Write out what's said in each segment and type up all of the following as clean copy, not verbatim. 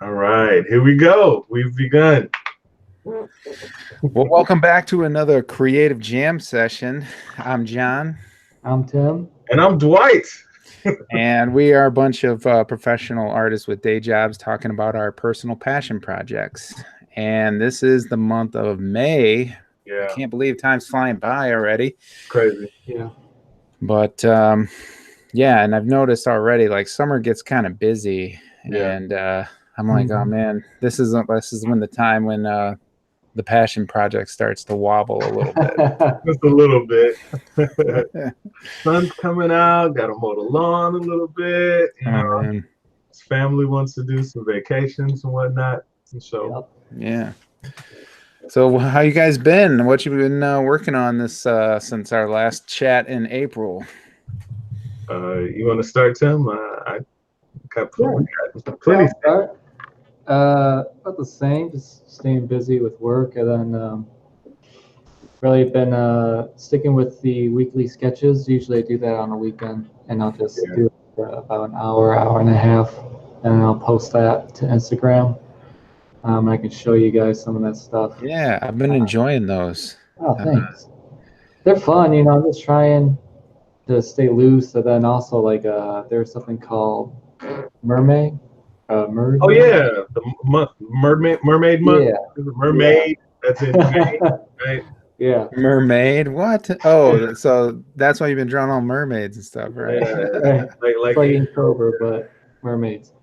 All right, here we go. We've begun. Well, welcome back to another creative jam session. I'm John. I'm Tim. And I'm Dwight. And we are a bunch of professional artists with day jobs talking about our personal passion projects. And this is the month of May. Yeah. I can't believe time's flying by already. Crazy. Yeah. But yeah, and I've noticed already, like, summer gets kind of busy. Yeah. And I'm like, oh man, this is when the time when the passion project starts to wobble a little bit. Just a little bit. Sun's coming out, got to mow the lawn a little bit. You know, his family wants to do some vacations and whatnot. And so, yeah. So how you guys been? What you been working on this since our last chat in April? You want to start, Tim? I got plenty. About the same, just staying busy with work, and then really been sticking with the weekly sketches. Usually I do that on the weekend, and I'll just do it for about an hour and a half, and I'll post that to Instagram. I can show you guys some of that stuff. Yeah, I've been enjoying those. Oh, thanks. They're fun, you know. I'm just trying to stay loose, and then also like there's something called mermaid. Oh yeah, the mermaid month. Yeah. Mermaid. That's it. Right. Yeah. Mermaid? What? Oh, so that's why you've been drawing all mermaids and stuff, right? Right. Like Inktober, but mermaids.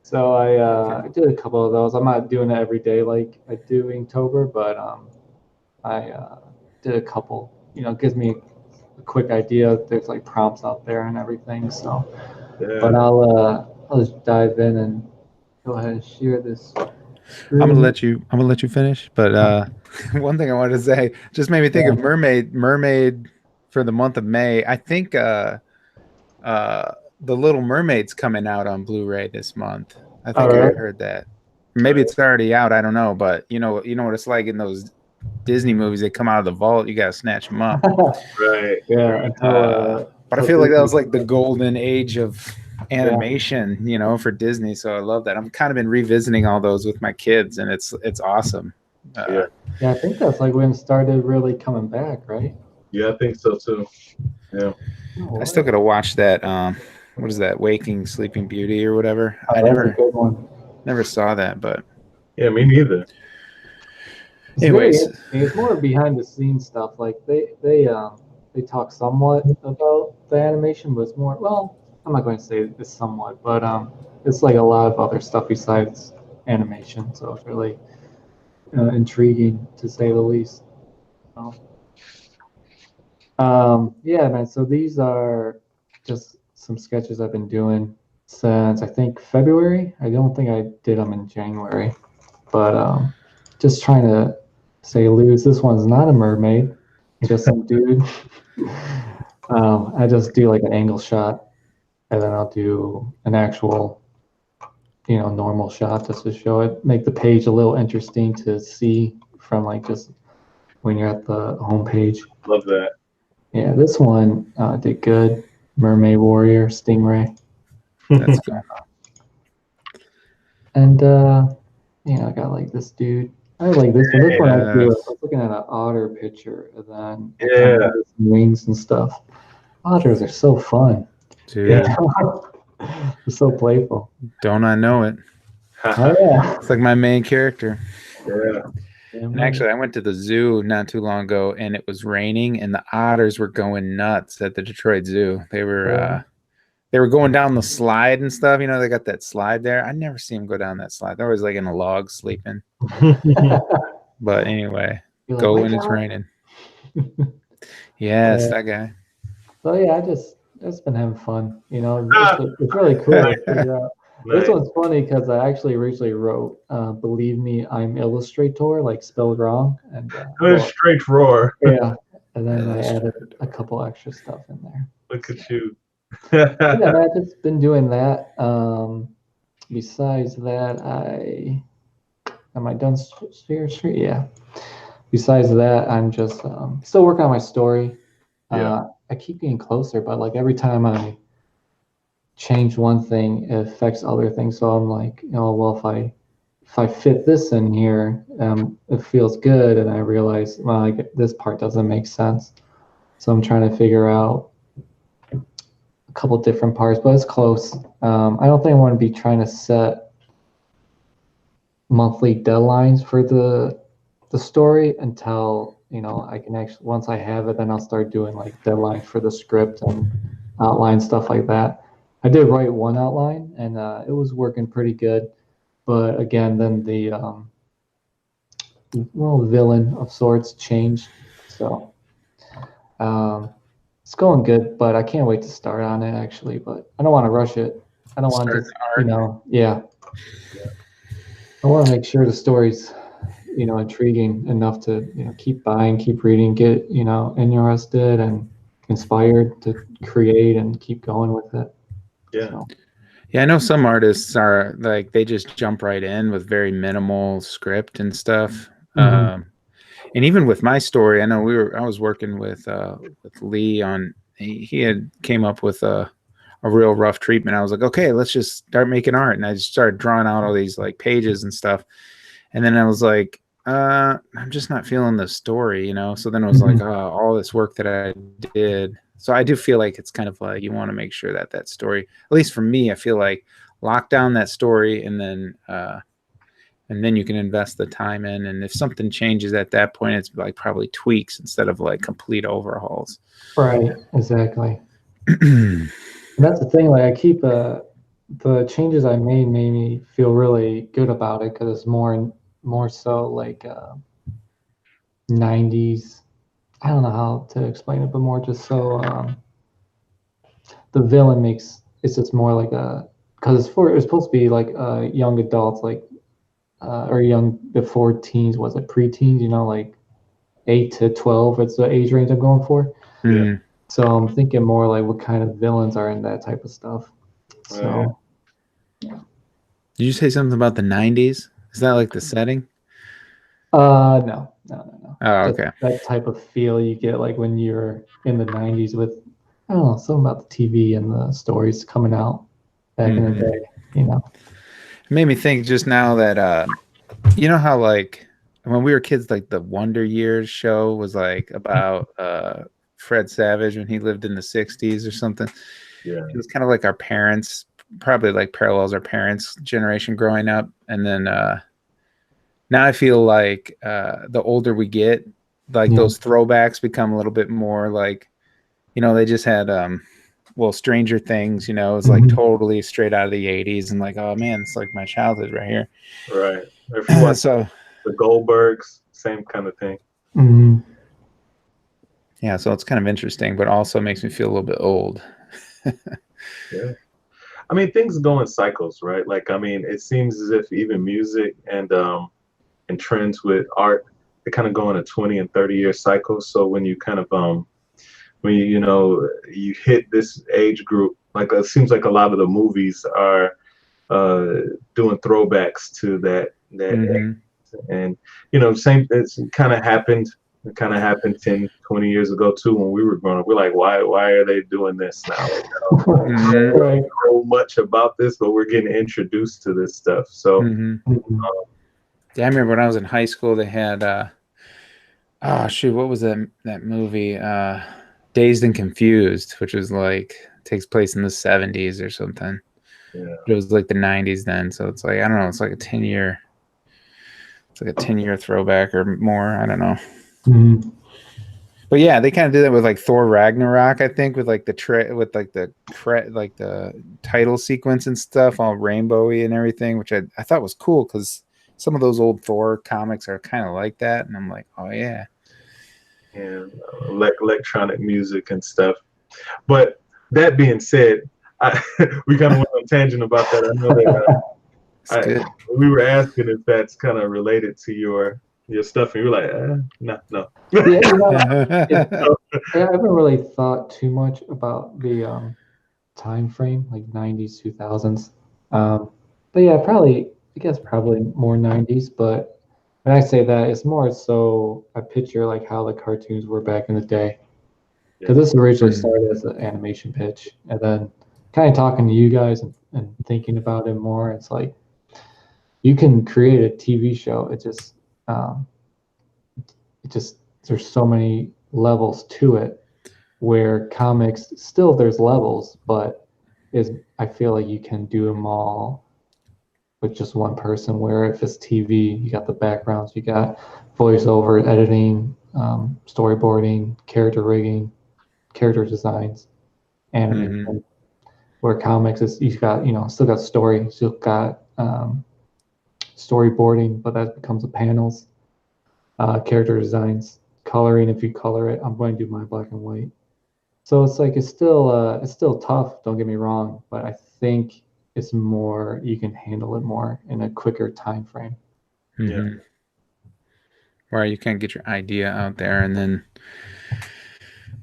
So I did a couple of those. I'm not doing it every day like I do Inktober, but I did a couple. You know, it gives me a quick idea. There's like prompts out there and everything. So, but I'll just dive in and go ahead and share this screen. I'm gonna let you finish. But one thing I wanted to say just made me think of mermaid for the month of May. I think The Little Mermaid's coming out on Blu-ray this month. I think I heard that. Maybe it's already out. I don't know, but you know what it's like in those Disney movies. They come out of the vault. You gotta snatch them up. Right. Yeah. But I feel like that was like the golden age of animation, you know, for Disney. So I love that. I've kind of been revisiting all those with my kids, and it's awesome. Yeah, I think that's like when it started really coming back, right? Yeah, I think so too. Yeah. I still gotta watch that. What is that? Waking Sleeping Beauty or whatever. I never saw that, but yeah, me neither. Anyways, it's more behind the scenes stuff. Like they talk somewhat about the animation, but it's more, well, I'm not going to say it's somewhat, but it's like a lot of other stuff besides animation. So it's really intriguing to say the least. So, yeah, man. So these are just some sketches I've been doing since I think February. I don't think I did them in January, but just trying to stay loose. This one's not a mermaid, just some dude. I just do like an angle shot, and then I'll do an actual, you know, normal shot just to show it, make the page a little interesting to see from like just when you're at the home page. Love that. Yeah, this one did good. Mermaid Warrior, Stingray. That's cool. And I got like this dude. I like this one. This one I was looking at an otter picture, and then wings and stuff. Otters are so fun. Dude. Yeah. They're so playful. Don't I know it? Oh yeah. It's like my main character. Yeah. And actually, I went to the zoo not too long ago, and it was raining, and the otters were going nuts at the Detroit Zoo. They were going down the slide and stuff. You know, they got that slide there. I never see them go down that slide. They're always like in a log sleeping. But anyway, go when it's raining. Yes, that guy. So yeah, I just been having fun. You know, it's really cool to figure out. This one's funny because I actually originally wrote "Believe Me, I'm Illustrator," like spelled wrong, and straight roar. Yeah, and then I added a couple extra stuff in there. Look at you. Yeah, I've just been doing that. Besides that, am I done Sphere Street? Yeah. Besides that, I'm just still working on my story. I keep getting closer, but like every time I change one thing, it affects other things. So I'm like, well, if I fit this in here, it feels good, and I realize, well, like, this part doesn't make sense. So I'm trying to figure out a couple different parts, but it's close. I don't think I want to be trying to set monthly deadlines for the story until I can actually, once I have it, then I'll start doing like deadlines for the script and outline stuff like that. I did write one outline, and it was working pretty good, but again, then the villain of sorts changed, so it's going good, but I can't wait to start on it actually. But I don't want to rush it. I don't want to just, yeah. I want to make sure the story's intriguing enough to keep buying, keep reading, get interested and inspired to create and keep going with it. Yeah. So. Yeah, I know some artists are like, they just jump right in with very minimal script and stuff. And even with my story, I know I was working with Lee on, he had came up with a real rough treatment. I was like, okay, let's just start making art. And I just started drawing out all these like pages and stuff. And then I was like, I'm just not feeling the story, So then it was like, all this work that I did. So I do feel like it's kind of like, you want to make sure that story, at least for me, I feel like lock down that story, and then you can invest the time in. And if something changes at that point, it's like probably tweaks instead of like complete overhauls. Right. Exactly. And that's the thing. Like, I keep the changes I made me feel really good about it, because it's more so like 90s. I don't know how to explain it, but more just so the villain it's just more like because it's supposed to be like young adults, like or young before teens. Was it preteens? Like 8 to 12. It's the age range I'm going for. Yeah. So I'm thinking more like what kind of villains are in that type of stuff. So. Did you say something about the 90s? Is that like the setting? No. Oh, okay. That type of feel you get like when you're in the 90s with, I don't know, something about the TV and the stories coming out back in the day, It made me think just now that, how like when we were kids, like the Wonder Years show was like about Fred Savage when he lived in the 60s or something. Yeah. It was kind of like our parents, probably like parallels our parents' generation growing up. And then now I feel like the older we get, like those throwbacks become a little bit more like, they just had Stranger Things, it was like totally straight out of the 80s, and like, oh man, it's like my childhood right here. Right. If you watch so the Goldbergs, same kind of thing. Yeah, so it's kind of interesting, but also makes me feel a little bit old. Yeah. I mean, things go in cycles, right? Like, I mean, it seems as if even music and trends with art, they kind of go in a 20 and 30-year cycle. So when you kind of when you hit this age group, like it seems like a lot of the movies are doing throwbacks to that age. And same, it's kind of happened. It kind of happened 10, 20 years ago too when we were growing up. We're like, why are they doing this now? We don't know much about this, but we're getting introduced to this stuff. So yeah, I remember when I was in high school, they had what was that movie? Dazed and Confused, which was like takes place in the 70s or something. Yeah. It was like the 90s then, so it's like, I don't know, it's like a 10-year throwback or more. I don't know. But yeah, they kind of did that with like Thor Ragnarok, I think, with like the title sequence and stuff, all rainbowy and everything, which I thought was cool because some of those old Thor comics are kind of like that, and I'm like, oh yeah. And electronic music and stuff. But that being said, we kind of went on a tangent about that. I know that we were asking if that's kind of related to your stuff, and you're like, no. I haven't really thought too much about the time frame, like 90s, 2000s. But yeah, probably more 90s. But when I say that, it's more so I picture like how the cartoons were back in the day. Because this originally started as an animation pitch, and then kind of talking to you guys and thinking about it more, it's like you can create a TV show. It just there's so many levels to it. Where comics still there's levels, but I feel like you can do them all with just one person. Where if it's TV, you got the backgrounds, you got voiceover, editing, storyboarding, character rigging, character designs, animation. Where comics is you got still got story, still got storyboarding, but that becomes the panels, character designs, coloring. If you color it, I'm going to do my black and white. So it's like it's still tough. Don't get me wrong, but I think it's more you can handle it more in a quicker time frame. Yeah. Where you can get your idea out there, and then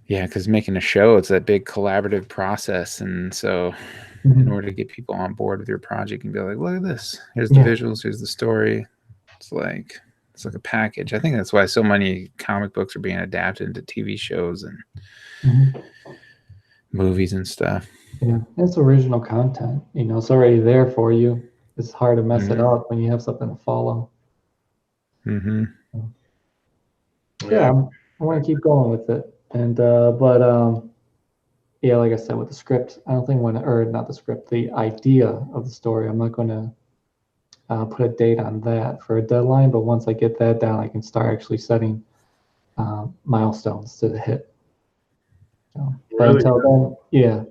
because making a show, it's that big collaborative process, and so in order to get people on board with your project and be like, look at this, here's the visuals, here's the story. It's like a package. I think that's why so many comic books are being adapted into TV shows and movies and stuff. Yeah, it's original content. It's already there for you. It's hard to mess it up when you have something to follow. Yeah, I want to keep going with it, and like I said, with the script, I don't think not the script, the idea of the story. I'm not going to put a date on that for a deadline, but once I get that down, I can start actually setting milestones to hit. But until then,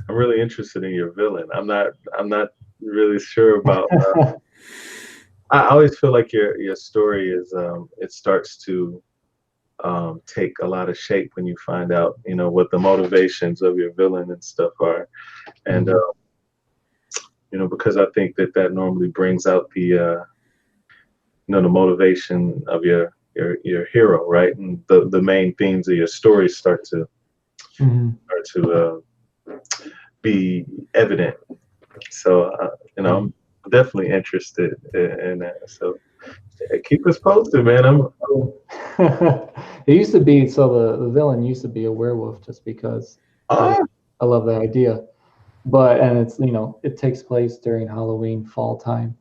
I'm really interested in your villain. I'm not really sure about. I always feel like your story is it starts to take a lot of shape when you find out what the motivations of your villain and stuff are, and because I think that normally brings out the the motivation of your hero, right? And the main themes of your story start to be evident. So I'm definitely interested in that. So keep us posted, man. It used to be the villain used to be a werewolf just because I love that idea. But it's it takes place during Halloween fall time,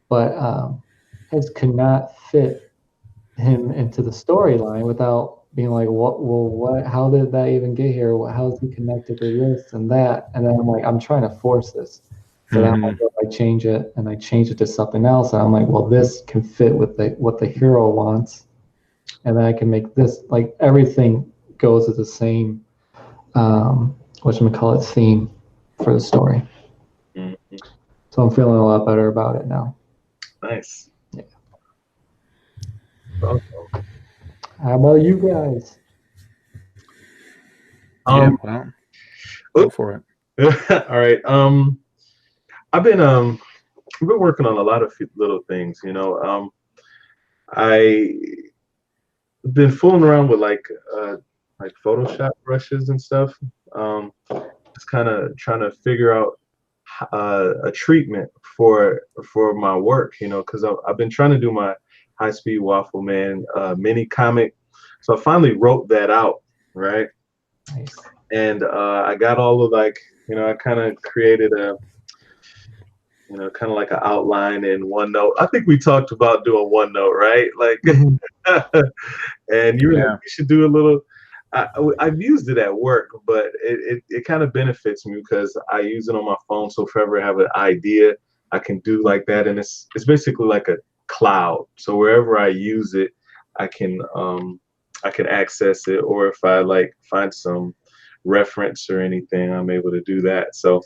but it could not fit him into the storyline without being like, what, how did that even get here? How is he connected to this and that? And then I'm like, I'm trying to force this. So then I change it and I change it to something else. And I'm like, well, this can fit with what the hero wants. And then I can make this, like everything goes to the same, theme for the story. So I'm feeling a lot better about it now. Nice. Yeah. Awesome. How about you guys? Well, go for it. All right. I've been working on a lot of little things. I've been fooling around with like Photoshop brushes and stuff. Just kind of trying to figure out a treatment for my work, because I've been trying to do my High Speed Waffle Man mini comic. So I finally wrote that out, right? Nice. And I got all of I kind of created a, kind of like an outline in OneNote. I think we talked about doing OneNote, right? Like, and you should do a little. I've used it at work, but it kind of benefits me because I use it on my phone. So if I ever have an idea, I can do like that, and it's basically like a cloud. So wherever I use it, I can access it, or if I find some reference or anything, I'm able to do that. So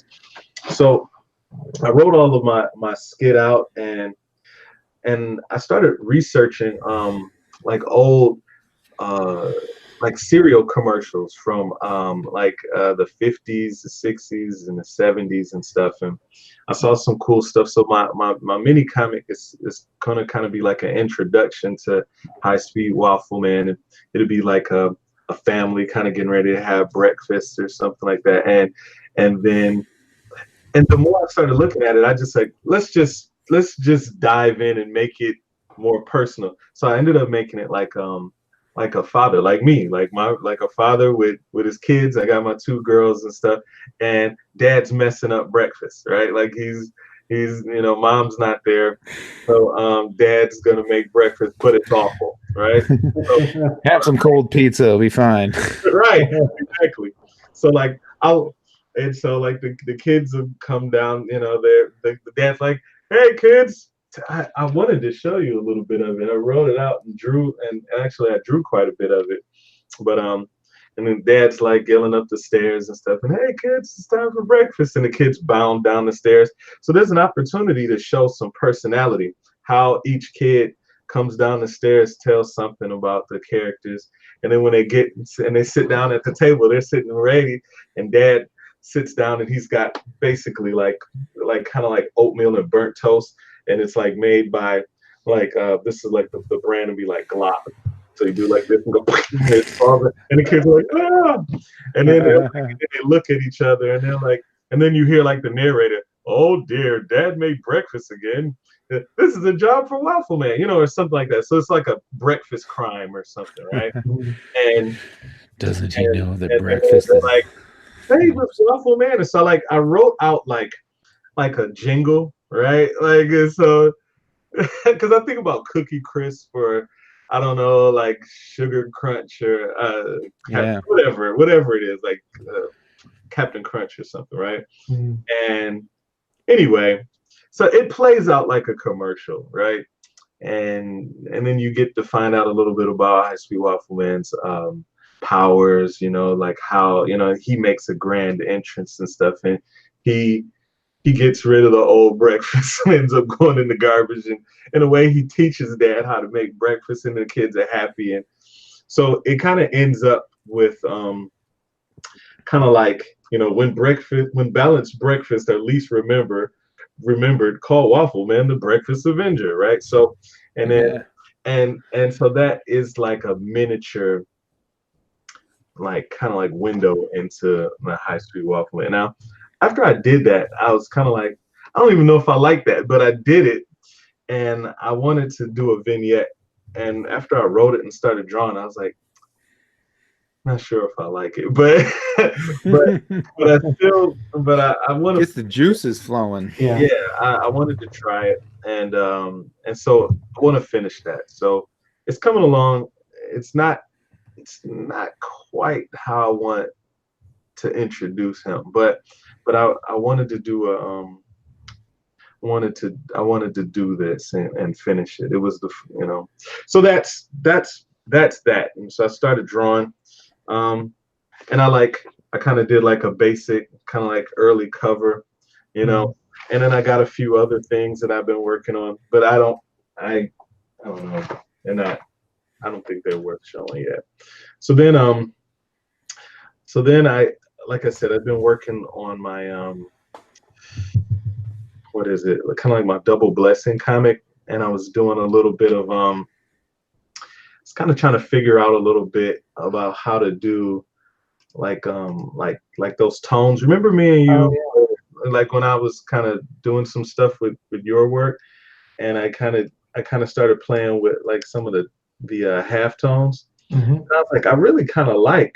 I wrote all of my skit out, and I started researching old cereal commercials from the 50s, the 60s, and the 70s and stuff, and I saw some cool stuff. So my mini comic is gonna kind of be like an introduction to High Speed Waffle Man. It'll be like a family kind of getting ready to have breakfast or something like that, and the more I started looking at it, I just let's just dive in and make it more personal. So I ended up making it like like a father, like me, like a father with his kids. I got my 2 girls and stuff, and dad's messing up breakfast, right? Like he's mom's not there, so dad's gonna make breakfast, but it's awful, right? So, Have some cold pizza, it'll be fine. right, exactly. So like and so like the kids have come down, the dad's like, hey kids, I wanted to show you a little bit of it. I wrote it out and drew, and actually I drew quite a bit of it. But and then dad's like yelling up the stairs and stuff, and hey kids, it's time for breakfast, and the kids bound down the stairs. So there's an opportunity to show some personality, how each kid comes down the stairs, tells something about the characters, and then when they get and they sit down at the table, they're sitting ready, and dad sits down and he's got basically like kind of like oatmeal and burnt toast, and it's like made by like this is like the brand would be like Glop. So you do like this and go, and the kids are like, ah, and then they look at each other and they're like, and then you hear like the narrator, oh dear, dad made breakfast again. This is a job for Waffle Man, or something like that. So it's like a breakfast crime or something, right? And doesn't he know that breakfast is like, hey, this Waffle Man. And so like I wrote out like a jingle, right? Like so because I think about Cookie Crisp or I don't know, like Sugar Crunch or whatever it is, like Captain Crunch or something, right? And anyway, so it plays out like a commercial, right? And then you get to find out a little bit about High Speed Waffle Man's powers, like how he makes a grand entrance and stuff, and he gets rid of the old breakfast and ends up going in the garbage, and in a way he teaches dad how to make breakfast, and the kids are happy. And so it kind of ends up with kind of like when balanced breakfasts are least remembered, call Waffle Man the Breakfast Avenger, right? So and then and so that is like a miniature like kind of like window into my High Speed Waffle Man. Now after I did that, I was kind of like, I don't even know if I like that, but I did it, and I wanted to do a vignette. And after I wrote it and started drawing, I was like, not sure if I like it, but I want to get the juices flowing. Yeah, I wanted to try it, and so I want to finish that. So it's coming along. It's not quite how I want to introduce him, but I wanted to do a I wanted to do this and finish it. It was so that's that. And so I started drawing, and I kind of did like a basic kind of like early cover, and then I got a few other things that I've been working on, but I don't know, and I don't think they're worth showing yet. So then I like I said, I've been working on my what is it? Kind of like my Double Blessing comic, and I was doing a little bit of it's kind of trying to figure out a little bit about how to do like those tones. Remember me and you like when I was kind of doing some stuff with your work, and I kind of started playing with like some of the half tones. And I was like, I really kind of like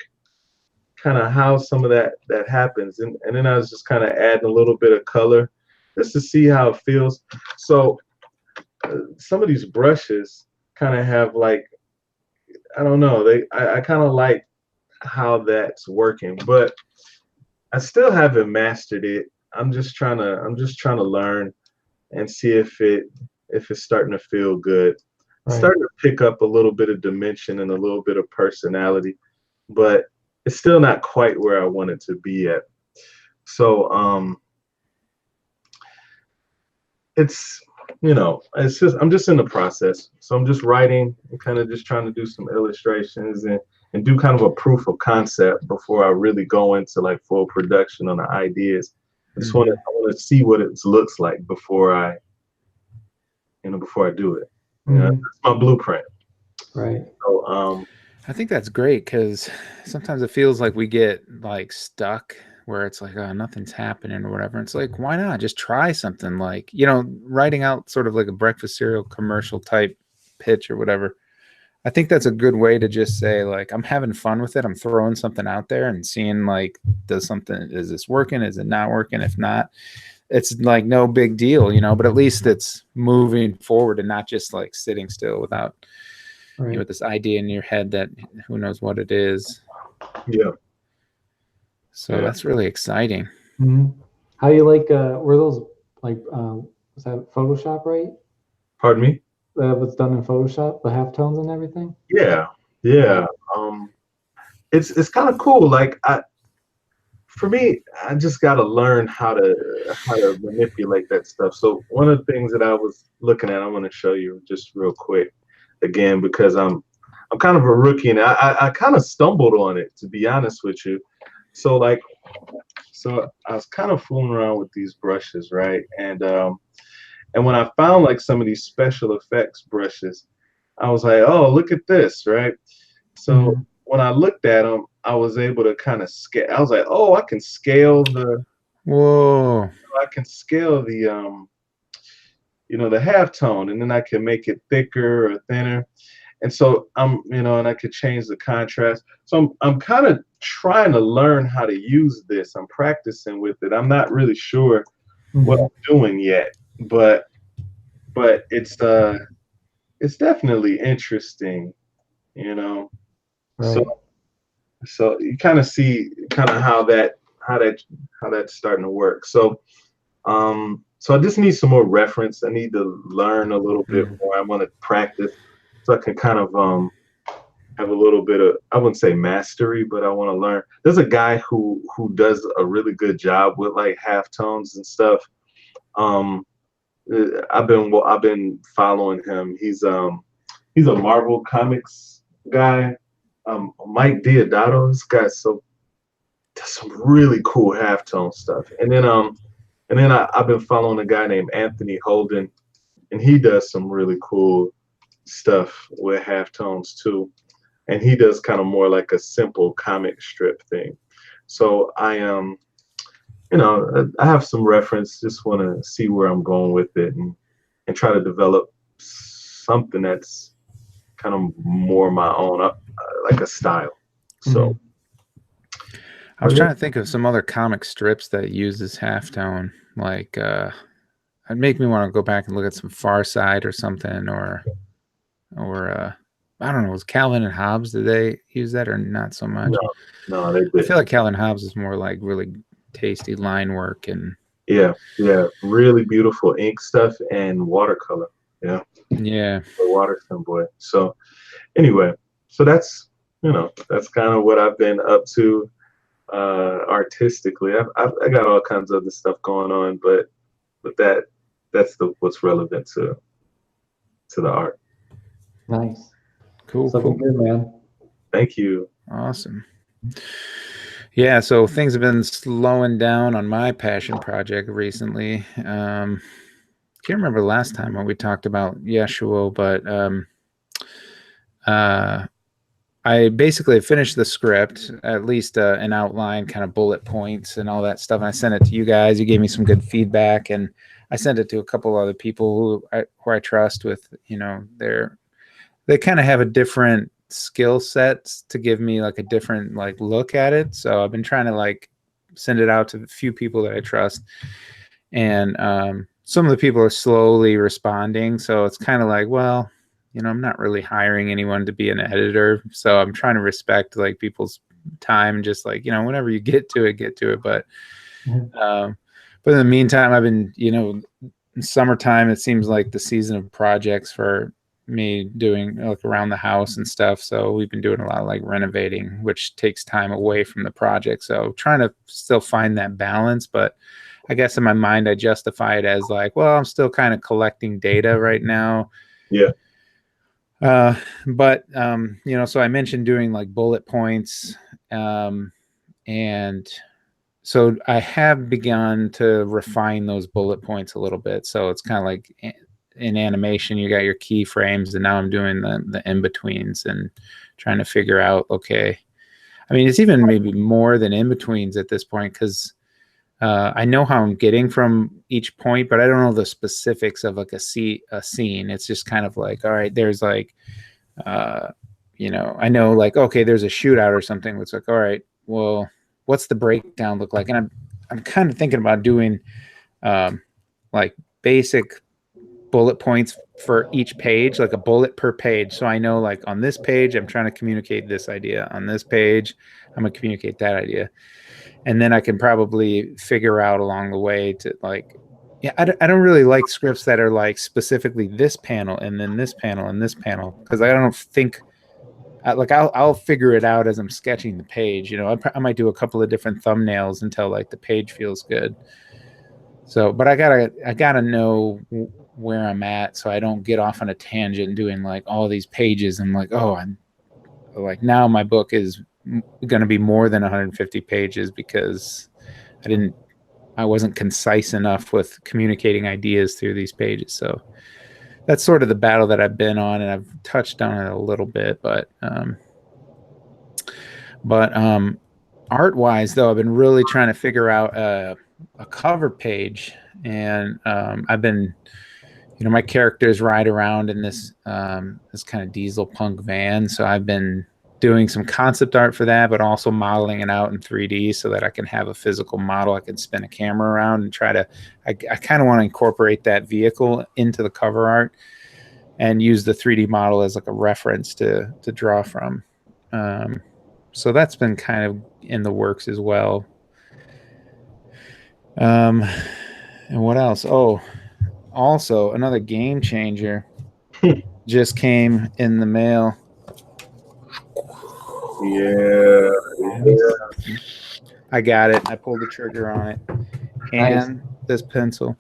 how some of that happens, and then I was just kind of adding a little bit of color just to see how it feels. So some of these brushes kind of have like, I don't know, I kind of like how that's working, but I still haven't mastered it. I'm just trying to learn and see if it's starting to feel good. Right. Starting to pick up a little bit of dimension and a little bit of personality, but it's still not quite where I want it to be at. So it's it's just I'm just in the process. So I'm just writing and kind of just trying to do some illustrations and do kind of a proof of concept before I really go into like full production on the ideas. I just want to see what it looks like before I do it. That's my blueprint. Right. So I think that's great because sometimes it feels like we get like stuck where it's like, oh, nothing's happening or whatever. It's like, why not just try something like, writing out sort of like a breakfast cereal commercial type pitch or whatever. I think that's a good way to just say, like, I'm having fun with it. I'm throwing something out there and seeing, like, is this working? Is it not working? If not, it's like no big deal, but at least it's moving forward and not just like sitting still without, Right. this idea in your head that who knows what it is. Yeah. So that's really exciting. Mm-hmm. How you like, were those like, was that Photoshop, right? Pardon me? That was done in Photoshop, the halftones and everything? Yeah. Yeah. It's kind of cool. Like for me, I just got to learn how to manipulate that stuff. So one of the things that I was looking at, I want to show you just real quick again, because I'm kind of a rookie and I kind of stumbled on it, to be honest with you. So like, so I was kind of fooling around with these brushes, right? And when I found like some of these special effects brushes, I was like, oh, look at this, right? So when I looked at them, I was able to kind of scale. I was like, oh, I can scale the. Whoa. I can scale the the halftone, and then I can make it thicker or thinner. And so and I could change the contrast. So I'm kind of trying to learn how to use this. I'm practicing with it. I'm not really sure what I'm doing yet, but it's definitely interesting, Right. So you kind of see kind of how that's starting to work. So so I just need some more reference. I need to learn a little bit more. I want to practice so I can kind of have a little bit of, I wouldn't say mastery, but I want to learn. There's a guy who does a really good job with like halftones and stuff. I've been following him. He's a Marvel Comics guy. Mike Diodato. This guy does some really cool halftone stuff. And then I've been following a guy named Anthony Holden, and he does some really cool stuff with halftones too. And he does kind of more like a simple comic strip thing. So I I have some reference. Just want to see where I'm going with it and try to develop something that's kind of more my own, like a style. So I was trying to think of some other comic strips that uses halftone. Like, it'd make me want to go back and look at some Far Side or something, or I don't know. Was Calvin and Hobbes, did they use that or not so much? No, they did. I feel like Calvin and Hobbes is more like really tasty line work and yeah, really beautiful ink stuff and watercolor. Yeah, the Waterton boy. So anyway, so that's kind of what I've been up to artistically. I got all kinds of other stuff going on, but that's what's relevant to the art. Nice. Cool. Good, man. Thank you. Awesome. Yeah, so things have been slowing down on my passion project recently. Can't remember the last time when we talked about Yeshua, but I basically finished the script, at least an outline, kind of bullet points and all that stuff. And I sent it to you guys. You gave me some good feedback, and I sent it to a couple other people who I trust with, they kind of have a different skill sets to give me like a different like look at it. So I've been trying to like send it out to a few people that I trust, and some of the people are slowly responding. So it's kind of like, well, I'm not really hiring anyone to be an editor, so I'm trying to respect like people's time and just like, whenever you get to it. But but in the meantime, I've been, in summertime, it seems like the season of projects for me, doing like around the house and stuff. So we've been doing a lot of like renovating, which takes time away from the project. So trying to still find that balance, but I guess in my mind, I justify it as like, well, I'm still kind of collecting data right now. Yeah. But so I mentioned doing like bullet points, and so I have begun to refine those bullet points a little bit. So it's kind of like in animation, you got your keyframes, and now I'm doing the in-betweens and trying to figure out, okay, I mean, it's even maybe more than in-betweens at this point, because I know how I'm getting from each point, but I don't know the specifics of like a scene. It's just kind of like, all right, there's like you know, I know like, okay, there's a shootout or something. It's like, all right, well, what's the breakdown look like? And I'm kind of thinking about doing like basic bullet points for each page, like a bullet per page. So I know like on this page, I'm trying to communicate this idea. On this page, I'm going to communicate that idea. And then I can probably figure out along the way to like, yeah, I don't really like scripts that are like specifically this panel and then this panel and this panel, because I don't think like I'll figure it out as I'm sketching the page. You know, I might do a couple of different thumbnails until like the page feels good. So, but I gotta know where I'm at, so I don't get off on a tangent doing like all these pages. I'm like, oh, I'm like, now my book is going to be more than 150 pages because I wasn't concise enough with communicating ideas through these pages. So that's sort of the battle that I've been on, and I've touched on it a little bit, but art wise though, I've been really trying to figure out a cover page, and I've been, you know, my characters ride around in this this kind of diesel punk van, so I've been doing some concept art for that, but also modeling it out in 3D so that I can have a physical model I can spin a camera around and try to, I kind of want to incorporate that vehicle into the cover art and use the 3D model as like a reference to draw from. So that's been kind of in the works as well. And what else? Oh, also another game changer just came in the mail. Yeah. I got it. I pulled the trigger on it. And this pencil.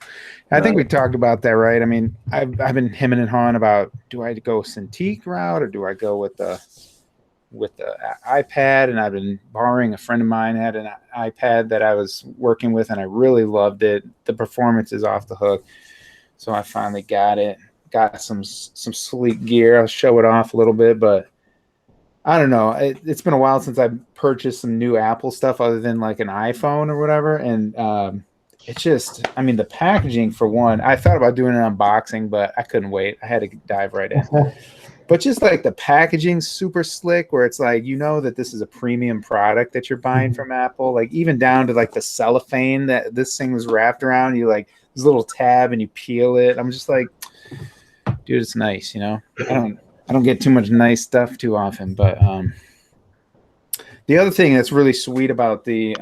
I think we talked about that, right? I mean, I've been hemming and hawing about, do I go Cintiq route or do I go with the iPad? And I've been borrowing, a friend of mine had an iPad that I was working with and I really loved it. The performance is off the hook. So I finally got it. Got some sleek gear. I'll show it off a little bit, but I don't know. It's been a while since I've purchased some new Apple stuff other than like an iPhone or whatever. And it's just, I mean, the packaging for one, I thought about doing an unboxing, but I couldn't wait. I had to dive right in. But just like the packaging, super slick, where it's like, you know that this is a premium product that you're buying from Apple. Like even down to like the cellophane that this thing was wrapped around. You like this little tab and you peel it. I'm just like, dude, it's nice, you know. I don't get too much nice stuff too often, but the other thing that's really sweet about the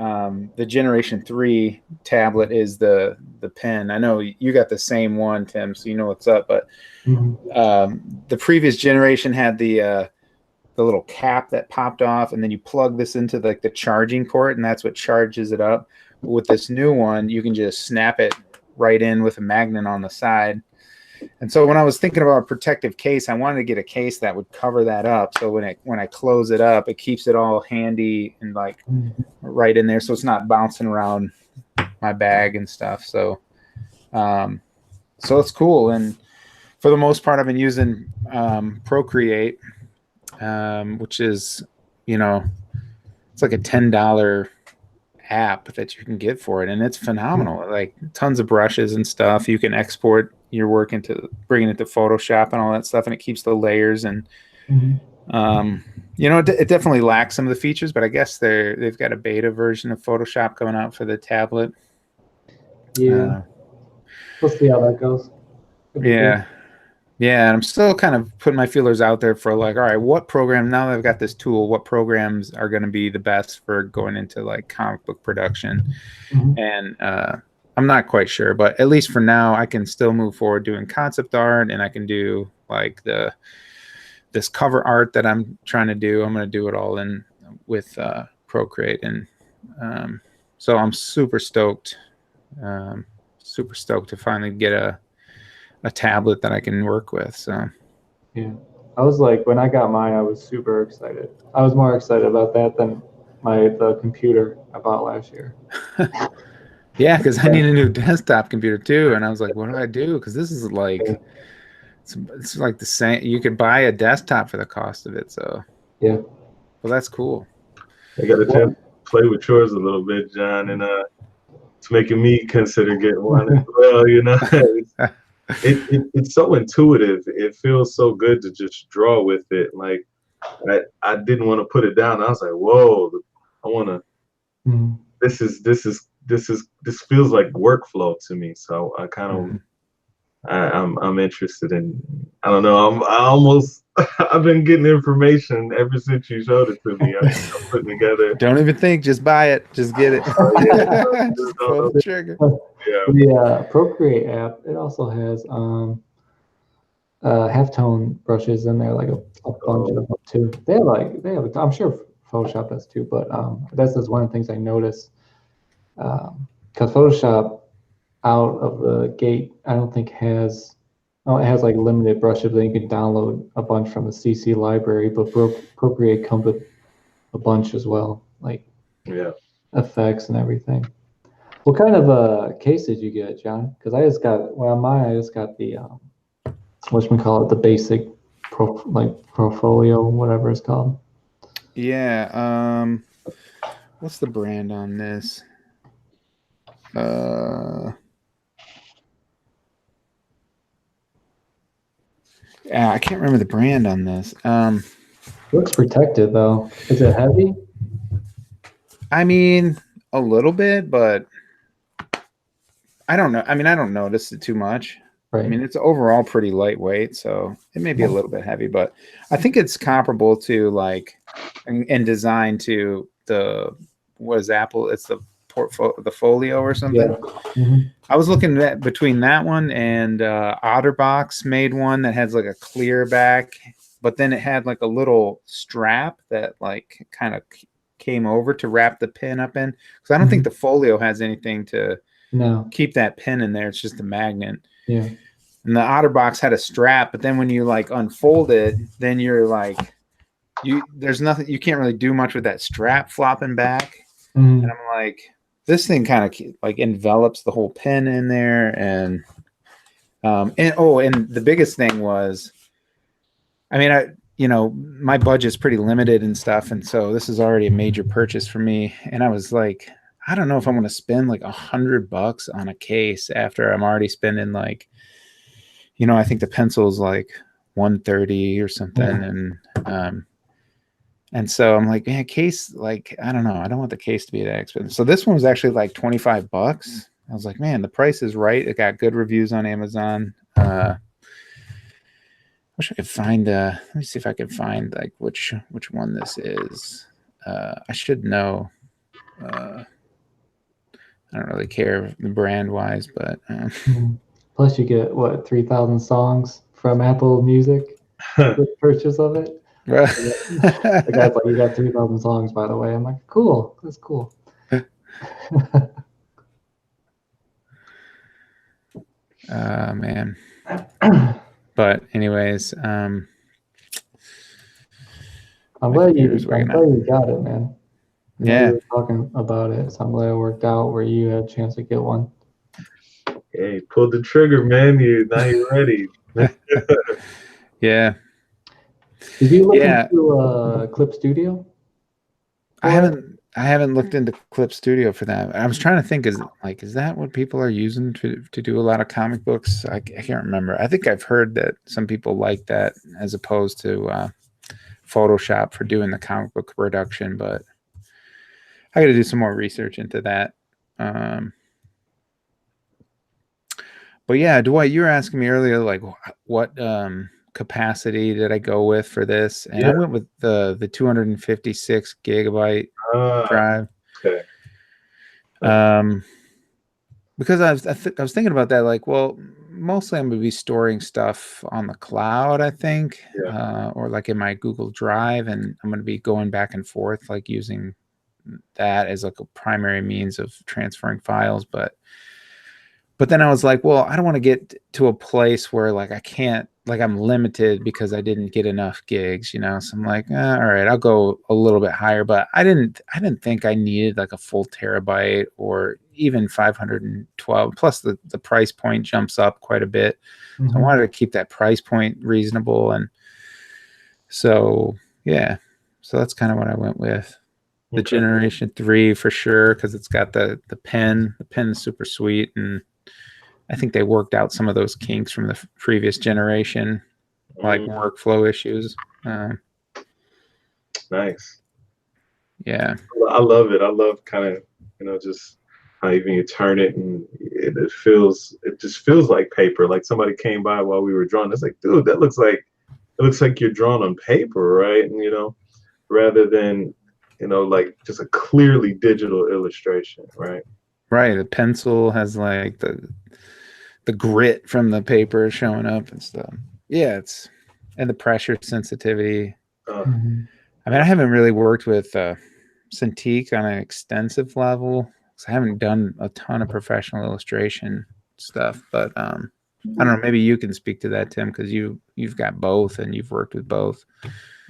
Generation 3 tablet is the pen. I know you got the same one, Tim, so you know what's up. But the previous generation had the little cap that popped off, and then you plug this into like the charging port, and that's what charges it up. With this new one, you can just snap it right in with a magnet on the side. And so when I was thinking about a protective case, I wanted to get a case that would cover that up. So when I close it up, it keeps it all handy and like right in there, so it's not bouncing around my bag and stuff. So it's cool. And for the most part, I've been using Procreate, which is, you know, it's like a $10 app that you can get for it, and it's phenomenal. Like tons of brushes and stuff. You can export your work into bringing it to Photoshop and all that stuff, and it keeps the layers. And you know, it definitely lacks some of the features, but I guess they've got a beta version of Photoshop coming out for the tablet. Yeah, we'll see how that goes. Yeah. And I'm still kind of putting my feelers out there for like, all right, what program, now that I've got this tool, what programs are going to be the best for going into like comic book production? And I'm not quite sure, but at least for now, I can still move forward doing concept art, and I can do like this cover art that I'm trying to do. I'm going to do it all in with Procreate, and so I'm super stoked to finally get a tablet that I can work with. So yeah, I was like, when I got mine, I was super excited. I was more excited about that than the computer I bought last year. Yeah, because I need a new desktop computer too, and I was like, what do I do? Because this is like, it's like the same. You could buy a desktop for the cost of it. So yeah, well, that's cool. I got a chance to play with yours a little bit, John, and it's making me consider getting one as well. You know. It's so intuitive. It feels so good to just draw with it. Like I didn't want to put it down. I was like, whoa, I want to. Mhm. This feels like workflow to me. So I kind of Mhm. I'm interested in. I don't know. I almost I've been getting information ever since you showed it to me. I'm putting together. Don't even think, just buy it, just get it. Yeah, Just pull the trigger. yeah. The Procreate app, it also has halftone brushes in there, like a bunch of them too. I'm sure Photoshop does too, but that's just one of the things I noticed. Because Photoshop out of the gate, I don't think has, oh, it has like limited brushes that you can download a bunch from the CC library, but Procreate comes with a bunch as well, like Yeah. effects and everything. What kind of case did you get, John? Because I just got, well, mine, I just got the whatchamacallit, the basic portfolio, whatever it's called. Yeah. What's the brand on this? Yeah, I can't remember the brand on this. Looks protected though. Is it heavy? I mean, a little bit, but I don't know. I mean, I don't notice it too much. I Right. mean, it's overall pretty lightweight, so it may be a little bit heavy, but I think it's comparable to like in design to the what is Apple? It's the the Folio or something. Yeah. Mhm. I was looking at between that one and Otterbox made one that has like a clear back, but then it had like a little strap that like kind of came over to wrap the pin up in. Because I don't think the Folio has anything to No. keep that pin in there. It's just a magnet. Yeah. And the Otterbox had a strap, but then when you like unfold it, then you're like there's nothing, you can't really do much with that strap flopping back. Mhm. And I'm like, this thing kind of like envelops the whole pin in there, and and the biggest thing was, I mean, my budget's pretty limited and stuff, and so this is already a major purchase for me. And I was like, I don't know if I'm going to spend like $100 on a case after I'm already spending like, I think the pencil's like 130 or something, Yeah. and so I'm like, man, case, like, I don't know. I don't want the case to be that expensive. So this one was actually like $25. I was like, man, the price is right. It got good reviews on Amazon. Wish I could find, let me see if I can find like which one this is. I should know. I don't really care brand wise, but Mhm. Plus, you get what, 3,000 songs from Apple Music with purchase of it. The guy's like, "You got 3,000 songs, by the way." I'm like, "Cool, that's cool." Man. But anyways, I'm my glad computer's waking up. you got it, man. I know you Yeah. were talking about it, so I'm glad it worked out where you had a chance to get one. Hey, pulled the trigger, man. Now you're ready. Yeah. Did you look Yeah. into Clip Studio I for it? haven't looked into Clip Studio for that. I was trying to think, is that what people are using to do a lot of comic books? I can't remember. I think I've heard that some people like that as opposed to Photoshop for doing the comic book production, but I got to do some more research into that. But yeah, Dwight, you were asking me earlier, like what capacity did I go with for this? And I Yeah. went with the 256 gigabyte drive. Okay. Because I was thinking about that, like, well, mostly I'm going to be storing stuff on the cloud, I think, Yeah. or like in my Google Drive, and I'm going to be going back and forth, like using that as like a primary means of transferring files. But then I was like, well, I don't want to get to a place where like I can't, like I'm limited because I didn't get enough gigs, So I'm like, all right, I'll go a little bit higher. But I didn't think I needed like a full terabyte or even 512. Plus the price point jumps up quite a bit. So I wanted to keep that price point reasonable. And so, yeah, so that's kind of what I went with. The Generation 3 for sure, because it's got the pen. The pen is super sweet, and I think they worked out some of those kinks from the previous generation, like workflow issues. Nice. Yeah. I love it. I love kind of, just how even you turn it and it just feels like paper. Like somebody came by while we were drawing. It's like, dude, it looks like you're drawn on paper, right? And, rather than, like just a clearly digital illustration, right? Right. The pencil has like the grit from the paper showing up and stuff. Yeah, and the pressure sensitivity. I mean, I haven't really worked with Cintiq on an extensive level because I haven't done a ton of professional illustration stuff. But I don't know. Maybe you can speak to that, Tim, because you've got both and you've worked with both.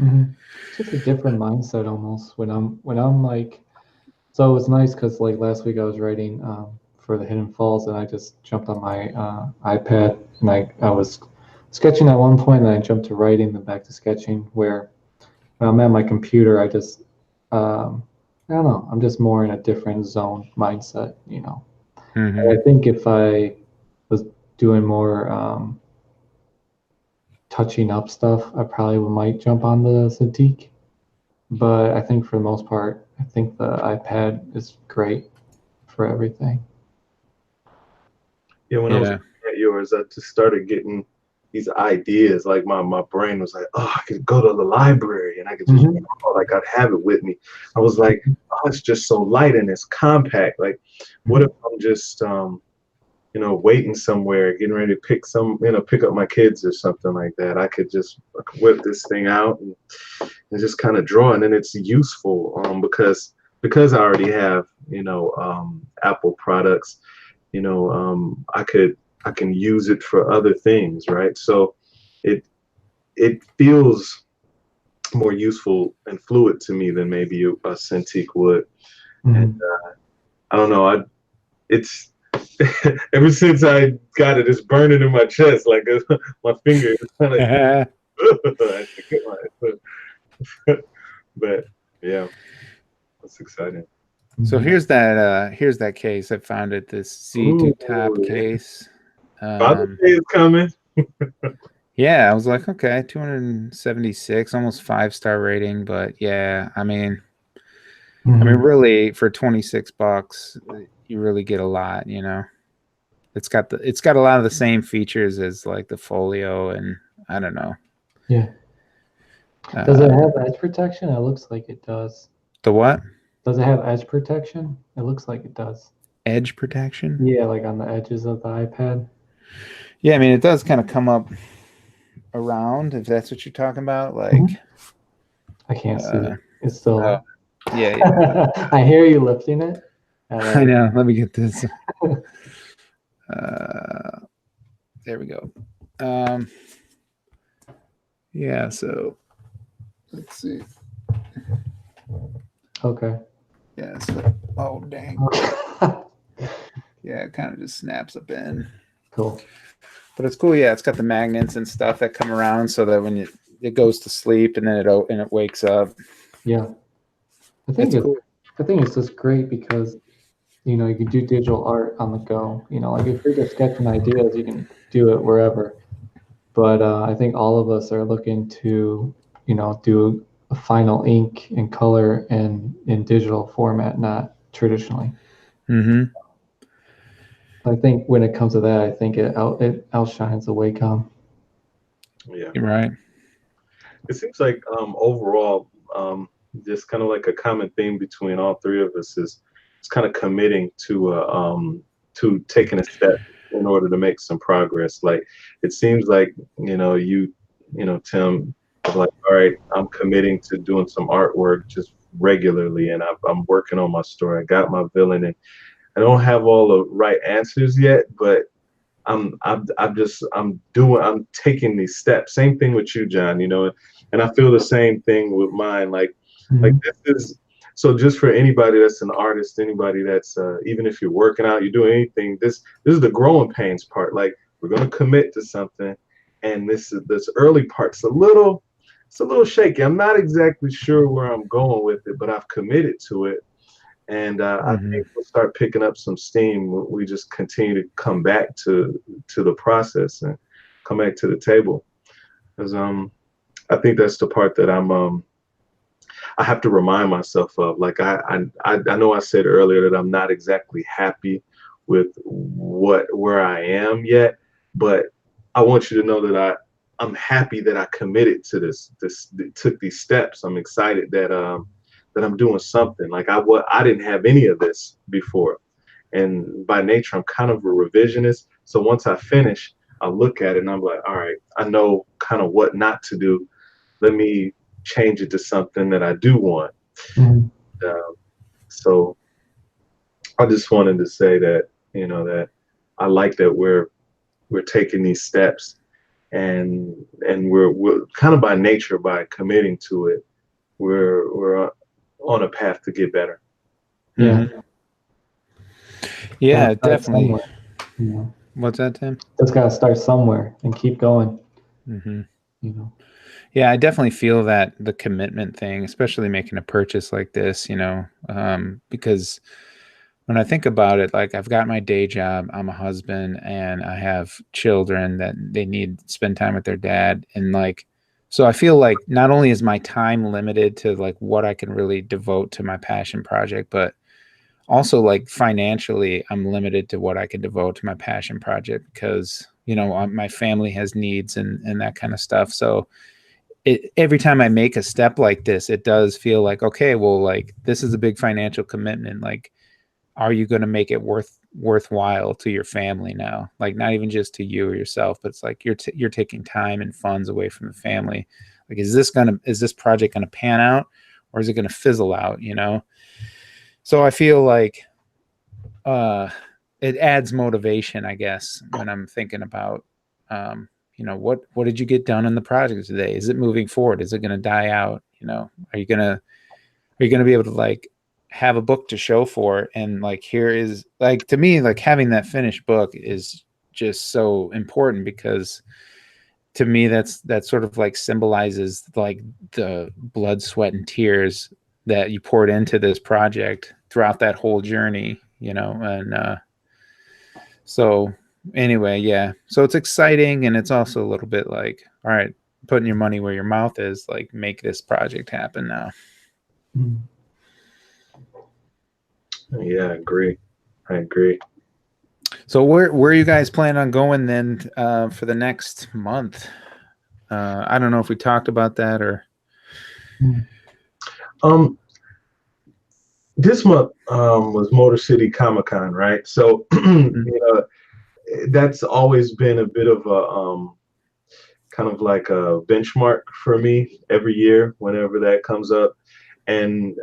It's just a different mindset almost when I'm like. So it was nice because like last week I was writing for the Hidden Falls and I just jumped on my iPad and I was sketching at one point and I jumped to writing then back to sketching where when I'm at my computer I just I don't know, I'm just more in a different zone mindset, And I think if I was doing more touching up stuff, I probably might jump on the Cintiq. But I think for the most part, I think the iPad is great for everything. Yeah, when I was looking at yours, I just started getting these ideas. Like my brain was like, oh, I could go to the library and I could just draw, like I'd have it with me. I was like, oh, it's just so light and it's compact. Like, what if I'm just waiting somewhere, getting ready to pick up my kids or something like that. I could just whip this thing out and just kind of draw, and then it's useful because I already have Apple products. I can use it for other things, right? So it feels more useful and fluid to me than maybe a Cintiq would. And I don't know, it's ever since I got it, it's burning in my chest, like my finger is kind of. But yeah, that's exciting. So here's that case. I found it. This C2 Top case. Father's Day is coming. Yeah, I was like, okay, 276, almost 5-star rating, but yeah, I mean, really for $26, you really get a lot, It's got a lot of the same features as like the Folio, and I don't know. Yeah. Does it have edge protection? It looks like it does. The what? Does it have edge protection? It looks like it does. Edge protection? Yeah, like on the edges of the iPad. Yeah, I mean, it does kind of come up around, if that's what you're talking about. Like, I can't see it. It's still. Yeah. I hear you lifting it. I know. Let me get this. There we go. Yeah, so let's see. Okay. Yeah, so oh dang. Yeah, it kind of just snaps up in. Cool. But it's cool, yeah. It's got the magnets and stuff that come around so that when it goes to sleep and then it wakes up. Yeah. I think it's just great because you can do digital art on the go. Like if you're just sketching ideas, you can do it wherever. But I think all of us are looking to, do a final ink and color and in digital format, not traditionally. I think when it comes to that, I think it outshines the Wacom. Yeah, you're right. It seems like overall, just kind of like a common theme between all three of us is it's kind of committing to taking a step in order to make some progress. Like it seems like Tim, like, all right, I'm committing to doing some artwork just regularly, and I'm working on my story. I got my villain, and I don't have all the right answers yet, but I'm taking these steps. Same thing with you, John, and I feel the same thing with mine. Like this is, so just for anybody that's an artist, anybody that's even if you're working out, you're doing anything, this is the growing pains part. Like we're gonna commit to something, and this early part's a little shaky. I'm not exactly sure where I'm going with it, but I've committed to it. and I think we'll start picking up some steam. We just continue to come back to the process and come back to the table, because I think that's the part that I have to remind myself of. Like I know I said earlier that I'm not exactly happy with where I am yet, but I want you to know that I'm happy that I committed to this took these steps. I'm excited that that I'm doing something. Like I didn't have any of this before, and by nature I'm kind of a revisionist. So once I finish, I look at it and I'm like, all right, I know kind of what not to do. Let me change it to something that I do want. Mhm. So I just wanted to say that, that I like that we're taking these steps, and we're kind of by nature, by committing to it, we're on a path to get better. Yeah. Yeah, Gotta start definitely. somewhere, you know. What's that, Tim? Just gotta start somewhere and keep going. Mm-hmm. You know. Yeah, I definitely feel that the commitment thing, especially making a purchase like this, because when I think about it, like I've got my day job, I'm a husband, and I have children that they need to spend time with their dad. And like, so I feel like not only is my time limited to like what I can really devote to my passion project, but also like financially, I'm limited to what I can devote to my passion project because, my family has needs and that kind of stuff. So every time I make a step like this, it does feel like, okay, well, like this is a big financial commitment. Like, are you going to make it worthwhile to your family now? Like not even just to you or yourself, but it's like you're taking time and funds away from the family. Like, is this project going to pan out, or is it going to fizzle out? So I feel like it adds motivation, I guess, when I'm thinking about, what did you get done in the project today? Is it moving forward? Is it going to die out? Are you going to be able to like have a book to show for it? And like, here is like, to me, like having that finished book is just so important, because to me, that sort of like symbolizes like the blood, sweat, and tears that you poured into this project throughout that whole journey, and so anyway, yeah. So it's exciting, and it's also a little bit like, all right, putting your money where your mouth is, like make this project happen now. Mhm. Yeah, I agree. So where are you guys planning on going then for the next month? I don't know if we talked about that or. Um, this month was Motor City Comic Con, right? So that's always been a bit of a kind of like a benchmark for me every year whenever that comes up. And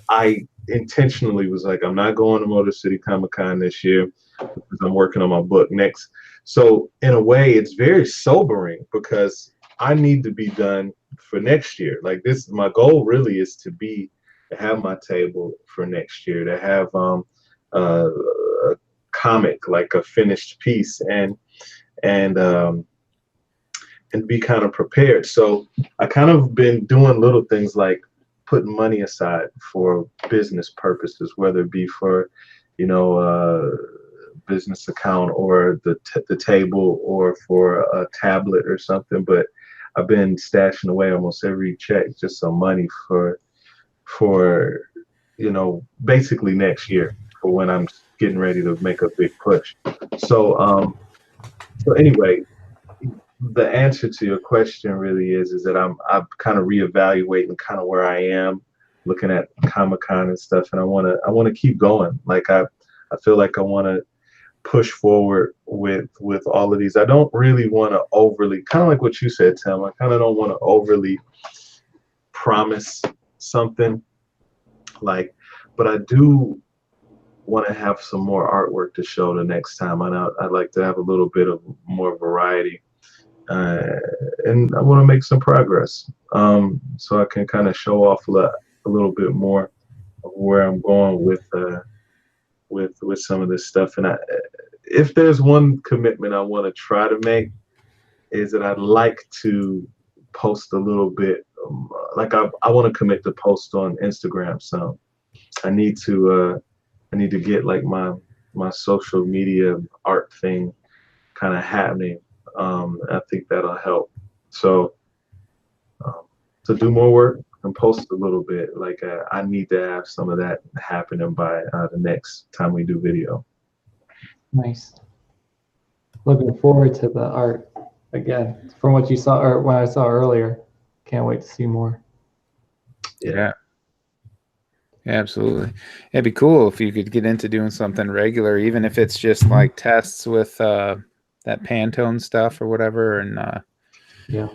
I intentionally was like, I'm not going to Motor City Comic Con this year because I'm working on my book next. So in a way, it's very sobering because I need to be done for next year. Like this, my goal really is to have my table for next year, to have a comic, like a finished piece, and be kind of prepared. So I kind of been doing little things like putting money aside for business purposes, whether it be for, business account or the table or for a tablet or something. But I've been stashing away almost every check just some money for basically next year, for when I'm getting ready to make a big push. So anyway, the answer to your question really is that I'm kind of reevaluating kind of where I am, looking at Comic-Con and stuff, and I want to keep going. Like I feel like I want to push forward with all of these. I don't really want to overly, kind of like what you said, Tim. I kind of don't want to overly promise something, like, but I do want to have some more artwork to show the next time. I'd like to have a little bit of more variety. And I want to make some progress, so I can kind of show off a little bit more of where I'm going with some of this stuff. And if there's one commitment I want to try to make, is that I'd like to post a little bit, like I want to commit to post on Instagram some. I need to get like my social media art thing kind of happening. I think that'll help. So um, to do more work and post a little bit, like I need to have some of that happening by the next time we do video. Nice. Looking forward to the art again. From what you saw or when I saw earlier. Can't wait to see more. Yeah. Absolutely. It'd be cool if you could get into doing something regular, even if it's just like tests with that Pantone stuff or whatever, and Yeah.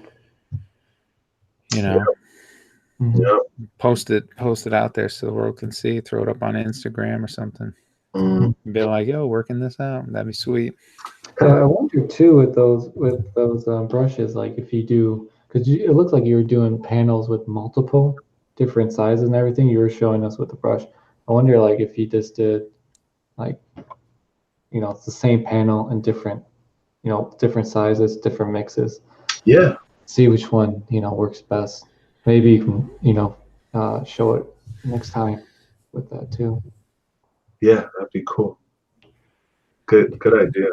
you know, Yeah. post it out there so the world can see. Throw it up on Instagram or something. Be like, yo, working this out. That'd be sweet. I wonder too with those brushes, like if you do, because it looks like you were doing panels with multiple different sizes and everything. You were showing us with the brush. I wonder like if you just did like, you know, it's the same panel in different, you know, different sizes, different mixes. Yeah. See which one, you know, works best. Maybe you can, you know, show it next time with that too. Yeah, that'd be cool. Good idea.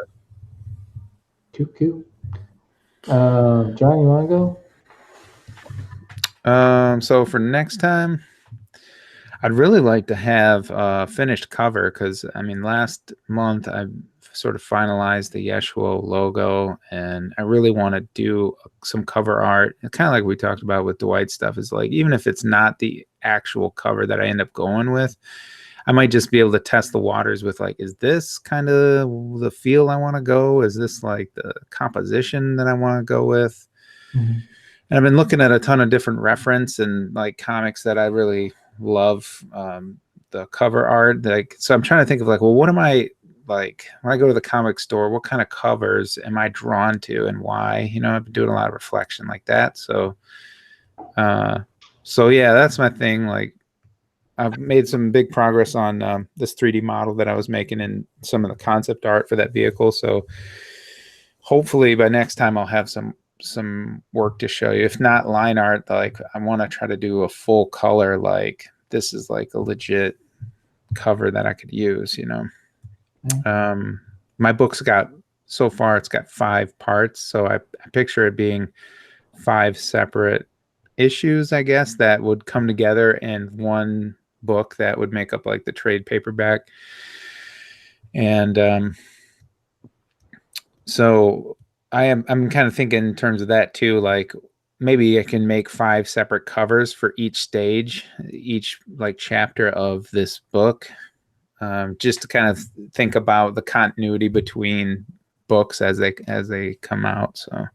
Cute. John, you want to go? So for next time, I'd really like to have a finished cover because, I mean, last month I sort of finalized the Yeshuo logo, and I really want to do some cover art. Kind of like we talked about with Dwight stuff, is like, even if it's not the actual cover that I end up going with, I might just be able to test the waters with like, is this kind of the feel I want to go? Is this like the composition that I want to go with? Mm-hmm. And I've been looking at a ton of different reference and like comics that I really love, the cover art. Like, so I'm trying to think of like, well, what am I like when I go to the comic store? What kind of covers am I drawn to and why? You know, I've been doing a lot of reflection like that. So yeah, that's my thing. Like, I've made some big progress on this 3D model that I was making and some of the concept art for that vehicle. So hopefully by next time I'll have some work to show you. If not line art, like I want to try to do a full color, like this is like a legit cover that I could use, you know. My book's got, so far it's got 5 parts, so I picture it being 5 separate issues, I guess, that would come together in one book that would make up like the trade paperback. And so I'm kind of thinking in terms of that too, like maybe I can make 5 separate covers for each stage, each like chapter of this book, just to kind of think about the continuity between books as they come out. So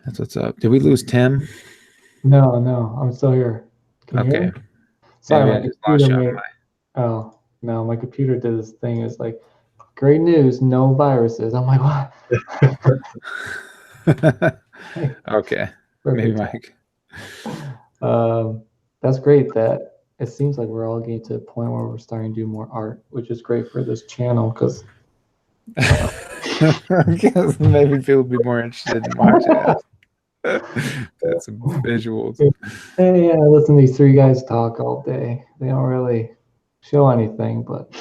that's what's up. Did we lose Tim? No, I'm still here. Can you hear me? Sorry, my computer made. Oh no, my computer did this thing. It's like, great news, no viruses. I'm like, what? Okay, maybe Mike. That's great. That it seems like we're all getting to the point where we're starting to do more art, which is great for this channel because maybe people would be more interested in watching it. That's some visuals. Hey, I listen to these 3 guys talk all day. They don't really show anything, but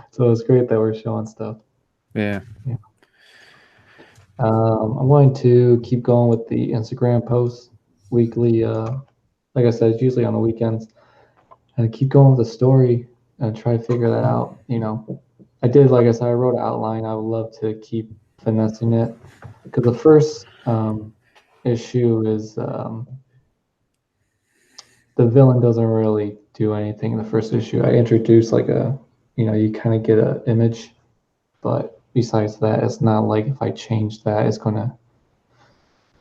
so it's great that we're showing stuff. Yeah. I'm going to keep going with the Instagram posts weekly. Like I said, it's usually on the weekends. And keep going with the story and try to figure that out. You know, I did, like I said, I wrote an outline. I would love to keep finessing it because the first issue is the villain doesn't really do anything in the first issue. I introduced like you kind of get an image, but besides that, it's not like if I change that, it's going to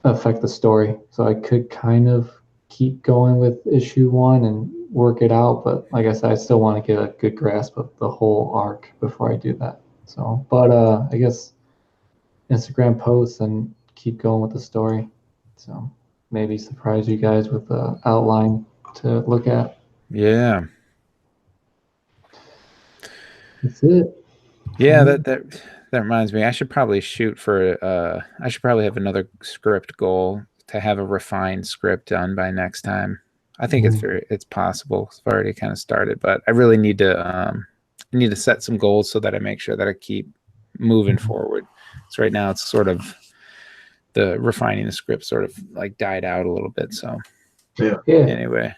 affect the story. So I could kind of keep going with issue 1 and work it out. But like I said, I still want to get a good grasp of the whole arc before I do that. So, but I guess Instagram posts and keep going with the story. So maybe surprise you guys with the outline to look at. Yeah. That's it. Yeah, that reminds me. I should probably I should probably have another script goal to have a refined script done by next time. I think it's possible. It's already kind of started, but I really need to set some goals so that I make sure that I keep moving forward. So right now it's sort of the refining the script sort of like died out a little bit. So Yeah. Anyway,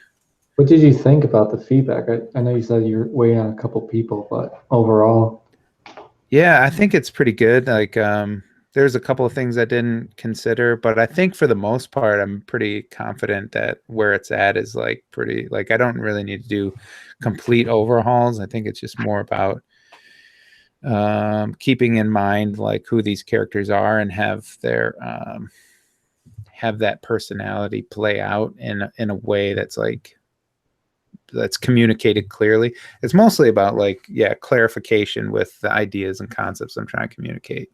what did you think about the feedback? I know you said you're waiting on a couple people, but overall, yeah, I think it's pretty good. Like, there's a couple of things I didn't consider, but I think for the most part, I'm pretty confident that where it's at is like pretty, like, I don't really need to do complete overhauls. I think it's just more about keeping in mind like who these characters are and have that personality play out in a way that's communicated clearly. It's mostly about like, clarification with the ideas and concepts I'm trying to communicate.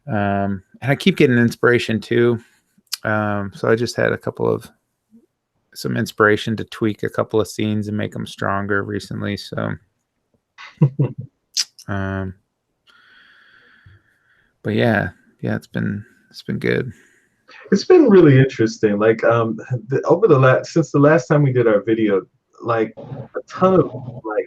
And I keep getting inspiration too. So I just had some inspiration to tweak a couple of scenes and make them stronger recently. So, but yeah, it's been good. It's been really interesting. Like since the last time we did our video, like a ton of like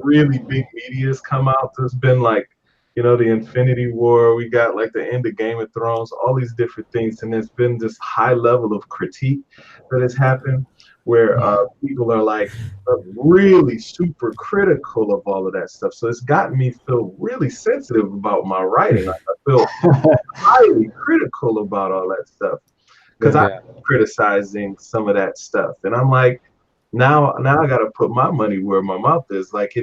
really big media's come out. There's been like, the Infinity War, we got like the end of Game of Thrones, all these different things, and there's been this high level of critique that has happened where people are like really super critical of all of that stuff. So it's gotten me feel really sensitive about my writing. Like I feel highly critical about all that stuff because I'm criticizing some of that stuff, and I'm like, now I got to put my money where my mouth is. Like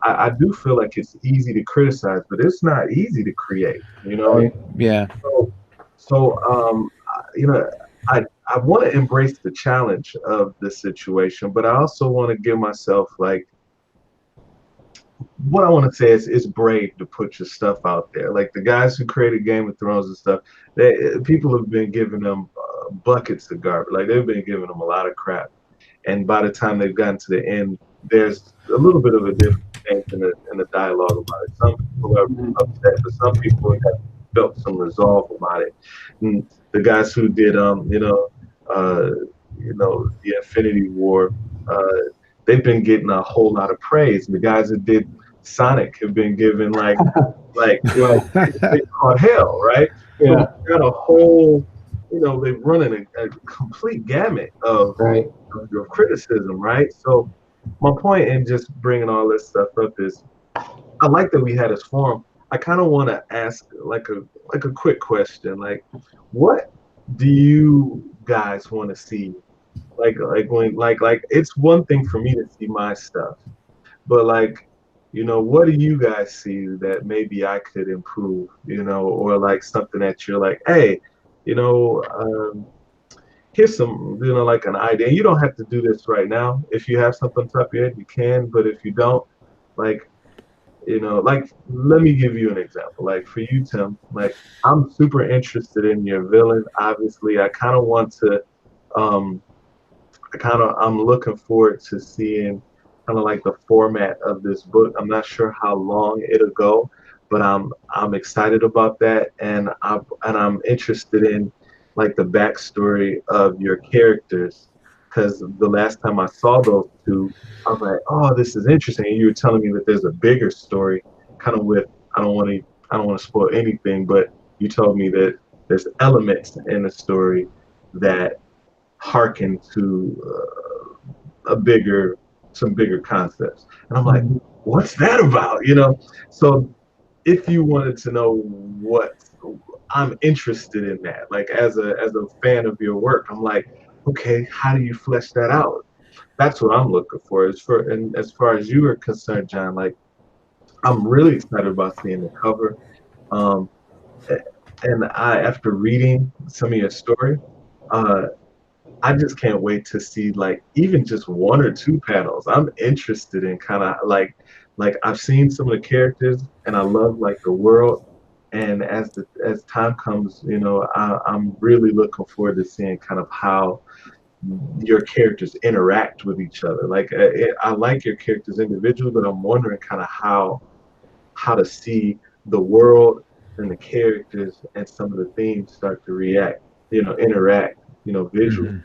I do feel like it's easy to criticize, but it's not easy to create. Right. Yeah. So I want to embrace the challenge of the situation, but I also want to give myself like, what I want to say is it's brave to put your stuff out there. Like the guys who created Game of Thrones and stuff, people have been giving them buckets of garbage. Like they've been giving them a lot of crap. And by the time they've gotten to the end, there's a little bit of a difference in the dialogue about it. Some people are upset, but some people have felt some resolve about it. And the guys who did, the Infinity War, they've been getting a whole lot of praise. The guys that did Sonic have been given like they caught hell, right? Yeah. So we've got a whole, they're running a complete gamut of criticism, right? So my point in just bringing all this stuff up is, I like that we had this forum. I kind of want to ask like a quick question, like, what do you guys want to see? Like it's one thing for me to see my stuff, but like, what do you guys see that maybe I could improve, or like something that you're like, hey, here's some, like an idea. You don't have to do this right now. If you have something top of your head, you can, but if you don't, like, like, let me give you an example. Like for you, Tim, like I'm super interested in your villain. Obviously, I kind of want to, I'm looking forward to seeing kind of like the format of this book. I'm not sure how long it'll go, but I'm excited about that, and I'm interested in like the backstory of your characters, because the last time I saw those two, I was like, oh, this is interesting. And you were telling me that there's a bigger story, kind of with, I don't want to spoil anything, but you told me that there's elements in the story that hearken to some bigger concepts. And I'm like, what's that about? So if you wanted to know what, I'm interested in that. Like as a fan of your work, I'm like, okay, how do you flesh that out? That's what I'm looking for. And as far as you are concerned, John, like I'm really excited about seeing the cover. And after reading some of your story, I just can't wait to see like even just one or two panels. I'm interested in kind of like I've seen some of the characters and I love like the world. And as time comes, I'm really looking forward to seeing kind of how your characters interact with each other. Like I like your characters individually, but I'm wondering kind of how to see the world and the characters and some of the themes start to interact, visually.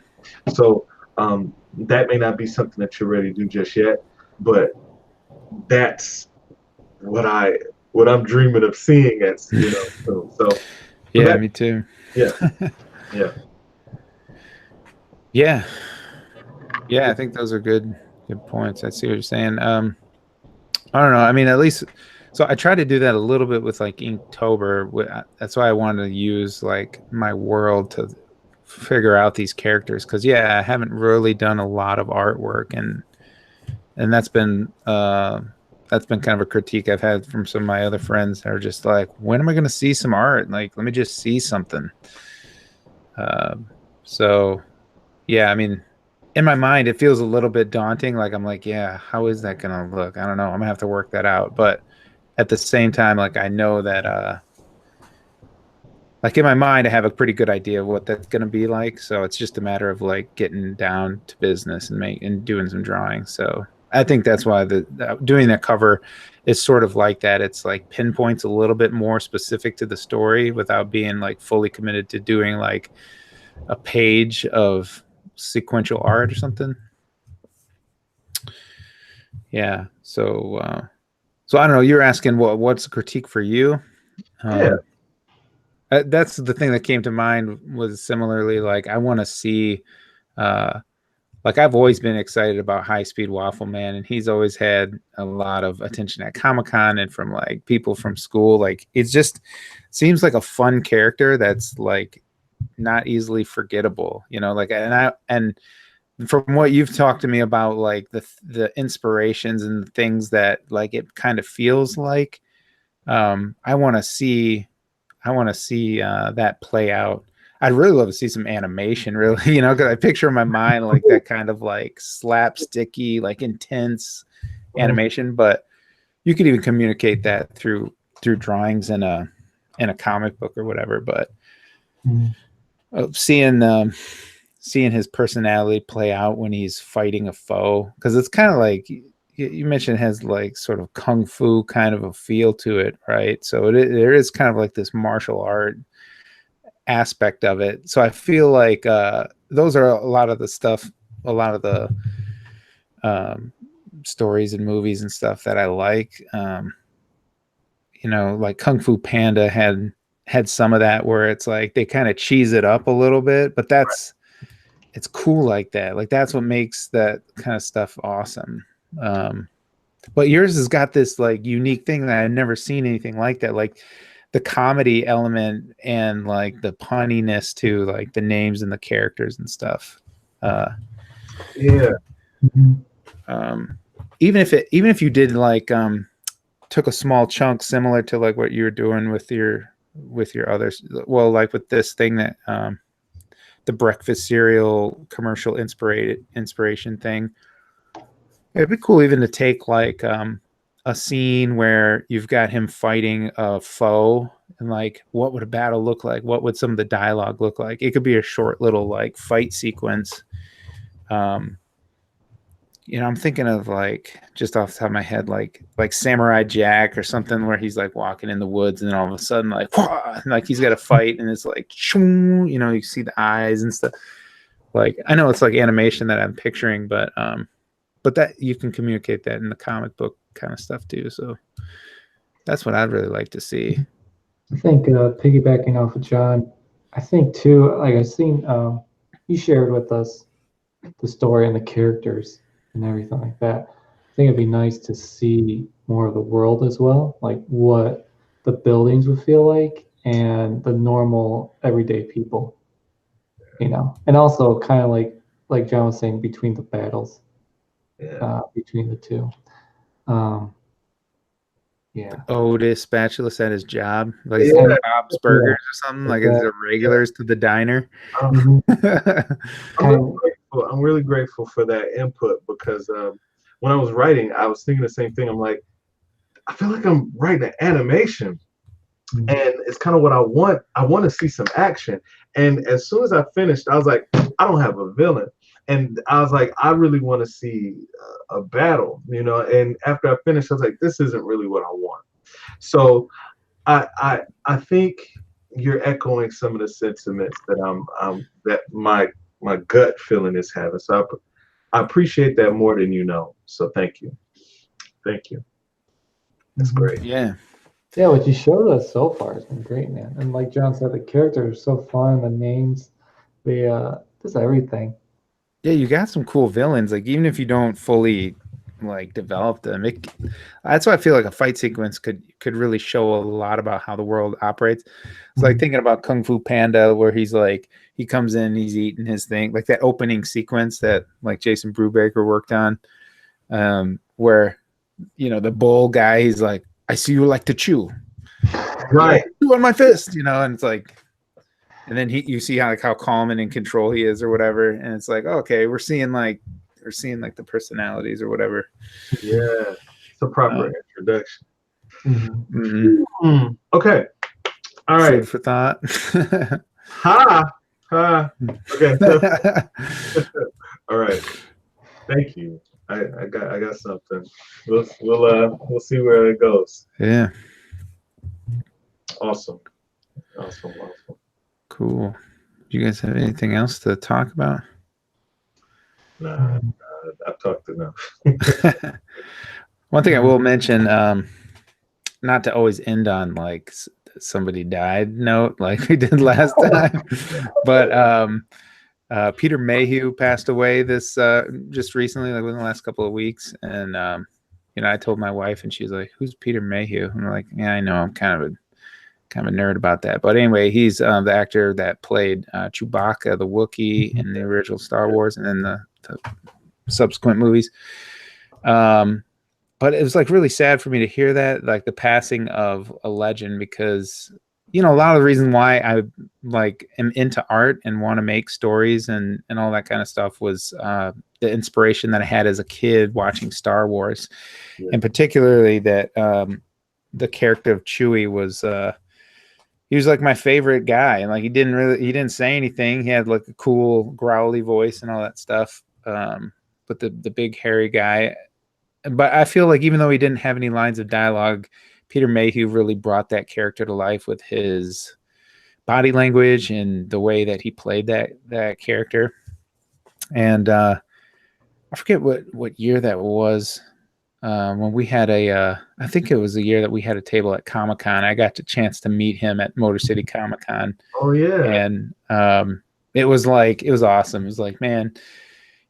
So that may not be something that you're ready to do just yet, but that's what I'm dreaming of seeing as soon. So Yeah, me too. Yeah, yeah, Yeah. Yeah, I think those are good points. I see what you're saying. I don't know. I mean, at least so I try to do that a little bit with like Inktober. That's why I wanted to use like my world to figure out these characters because yeah, I haven't really done a lot of artwork and that's been kind of a critique I've had from some of my other friends that are just like, when am I going to see some art? Like, let me just see something. So yeah, I mean, in my mind, it feels a little bit daunting. Like I'm like, yeah, how is that gonna look? I don't know. I'm gonna have to work that out. But at the same time, like I know that like in my mind, I have a pretty good idea of what that's gonna be like. So it's just a matter of like getting down to business and doing some drawing. So I think that's why doing that cover is sort of like that. It's like pinpoints a little bit more specific to the story without being like fully committed to doing like a page of sequential art or something. Yeah. So I don't know. You're asking what's a critique for you? yeah, That's the thing that came to mind was similarly like I want to see, uh, like I've always been excited about High Speed Waffle Man, and he's always had a lot of attention at Comic-Con and from like people from school. Like it just seems like a fun character that's like not easily forgettable, you know, like and from what you've talked to me about like the inspirations and the things that like it kind of feels like I want to see that play out. I'd really love to see some animation really, you know, because I picture in my mind like that kind of like slapsticky like intense animation, but you could even communicate that through drawings in a comic book or whatever. But seeing his personality play out when he's fighting a foe, because it's kind of like you mentioned, it has like sort of kung fu kind of a feel to it, right? So there is kind of like this martial art aspect of it. So I feel like those are a lot of the stuff, a lot of the stories and movies and stuff that I like. You know, like Kung Fu Panda had some of that where it's like they kind of cheese it up a little bit, but it's cool like that. Like that's what makes that kind of stuff awesome. But yours has got this like unique thing that I've never seen anything like that. Like the comedy element and like the punniness to like the names and the characters and stuff. yeah. Even if you did like took a small chunk similar to like what you were doing with your others, well, like with this thing that the breakfast cereal commercial inspiration thing. It'd be cool even to take like a scene where you've got him fighting a foe and like what would a battle look like? What would some of the dialogue look like? It could be a short little like fight sequence. You know, I'm thinking of like just off the top of my head, like Samurai Jack or something where he's like walking in the woods and then all of a sudden like he's got a fight and it's like, you know, you see the eyes and stuff. Like I know it's like animation that I'm picturing, but that you can communicate that in the comic book kind of stuff too. So that's what I'd really like to see. I think piggybacking off of John, I think too, like I've seen, you shared with us the story and the characters and everything like that. I think it'd be nice to see more of the world as well, like what the buildings would feel like and the normal everyday people, you know, and also kind of like John was saying between the battles, between the two. Yeah. Otis Spatulus at his job, like Yeah. Bob's Burgers or something, like it's the regulars to the diner. I'm really grateful for that input because when I was writing, I was thinking the same thing. I'm like, I feel like I'm writing an animation, and it's kind of what I want. I want to see some action. And as soon as I finished, I was like, I don't have a villain. And I was like, I really want to see a battle, you know. And after I finished, I was like, this isn't really what I want. So I think you're echoing some of the sentiments that that my my gut feeling is having. So I appreciate that more than you know. So thank you. Thank you. That's great. Yeah. Yeah, what you showed us so far has been great, man. And like John said, the characters are so fun, the names, just everything. Yeah, you got some cool villains. Like even if you don't fully like develop them, that's why I feel like a fight sequence could really show a lot about how the world operates. It's like thinking about Kung Fu Panda, where he's like he comes in, he's eating his thing, like that opening sequence that like Jason Brubaker worked on, where the bull guy, he's like, "I see you like to chew, Right. chew on my fist," and it's like. And then you see how calm and in control he is or whatever. And it's like, okay, we're seeing like the personalities or whatever. Yeah. It's a proper introduction. Mm-hmm. Okay. All right. Food for thought. Ha. Okay. All right. Thank you. I got something. We'll see where it goes. Yeah. Awesome. Cool. Do you guys have anything else to talk about? Nah, I've talked enough. One thing I will mention, not to always end on like somebody died note like we did last time, but Peter Mayhew passed away this just recently, like within the last couple of weeks, and I told my wife, and she's like, "Who's Peter Mayhew?" And I'm like, "Yeah, I know. I'm kind of a nerd about that." But anyway, he's the actor that played Chewbacca, the Wookiee, in the original Star Wars, and then the subsequent movies. But it was like really sad for me to hear that, like the passing of a legend, because a lot of the reason why I like am into art and want to make stories and all that kind of stuff was the inspiration that I had as a kid watching Star Wars, and particularly that the character of Chewie was he was like my favorite guy, and like he didn't say anything. He had like a cool growly voice and all that stuff. But the big hairy guy, but I feel like even though he didn't have any lines of dialogue, Peter Mayhew really brought that character to life with his body language and the way that he played that character. And I forget what year that was. When we had I think it was the year that we had a table at Comic-Con. I got the chance to meet him at Motor City Comic-Con. Oh yeah. And it was awesome. It was like, man,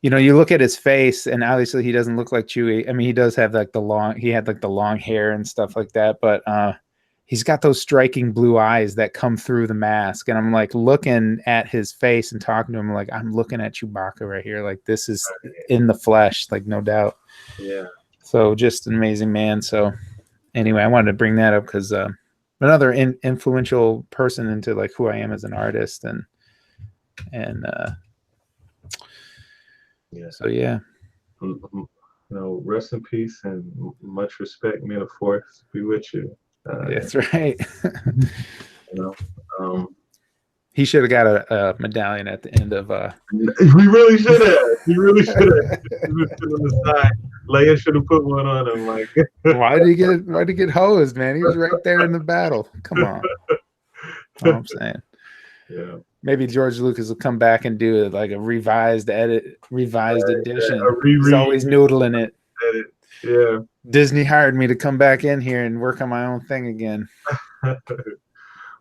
you look at his face, and obviously he doesn't look like Chewie. I mean, he does have like the long hair and stuff like that, but he's got those striking blue eyes that come through the mask. And I'm like looking at his face and talking to him, like I'm looking at Chewbacca right here. Like this is in the flesh, like no doubt. Yeah. So just an amazing man. So anyway, I wanted to bring that up because another influential person into like who I am as an artist, and yeah. So yeah. Rest in peace and much respect. May the force be with you. That's right. He should have got a medallion at the end of. We really should have. He really should have. On the side. Leia should have put one on him. Like, why did he get hosed, man? He was right there in the battle. Come on. That's all I'm saying. Yeah. Maybe George Lucas will come back and do like a revised edition. He's always noodling it. Edit. Yeah. Disney hired me to come back in here and work on my own thing again. Well,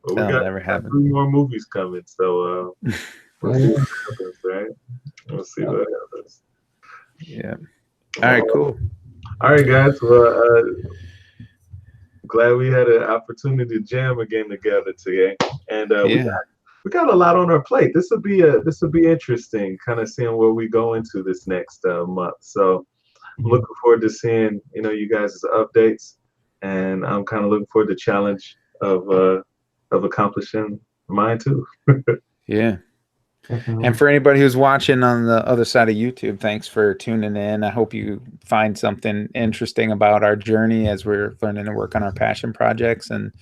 we That'll got never happen. 3 more movies coming, so we'll see what happens, right? We'll see what happens. Yeah. All right, cool. All right, guys. Well, glad we had an opportunity to jam again together today, and we got a lot on our plate. This will be interesting, kind of seeing where we go into this next month. So I'm looking forward to seeing you guys' updates, and I'm kind of looking forward to the challenge of accomplishing mine too. Yeah. And for anybody who's watching on the other side of YouTube, thanks for tuning in. I hope you find something interesting about our journey as we're learning to work on our passion projects, and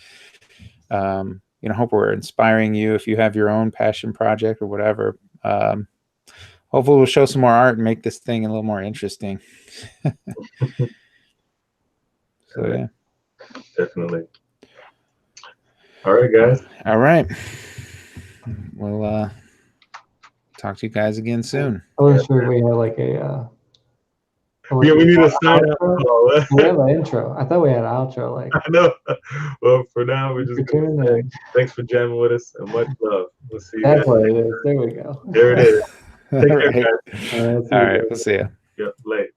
hope we're inspiring you if you have your own passion project or whatever. Hopefully we'll show some more art and make this thing a little more interesting. So yeah, definitely. All right, guys. All right. Well, talk to you guys again soon. I wasn't sure we had like a. Yeah, we need a sign up call. We have an intro. I thought we had an outro. Like, I know. Well, for now, we're just tuning gonna say in. thanks for jamming with us and much love. We'll see you That's guys. what it is. There we go. There it is. Take All care, right. guys. All right. All right. We'll see you. Yeah, late.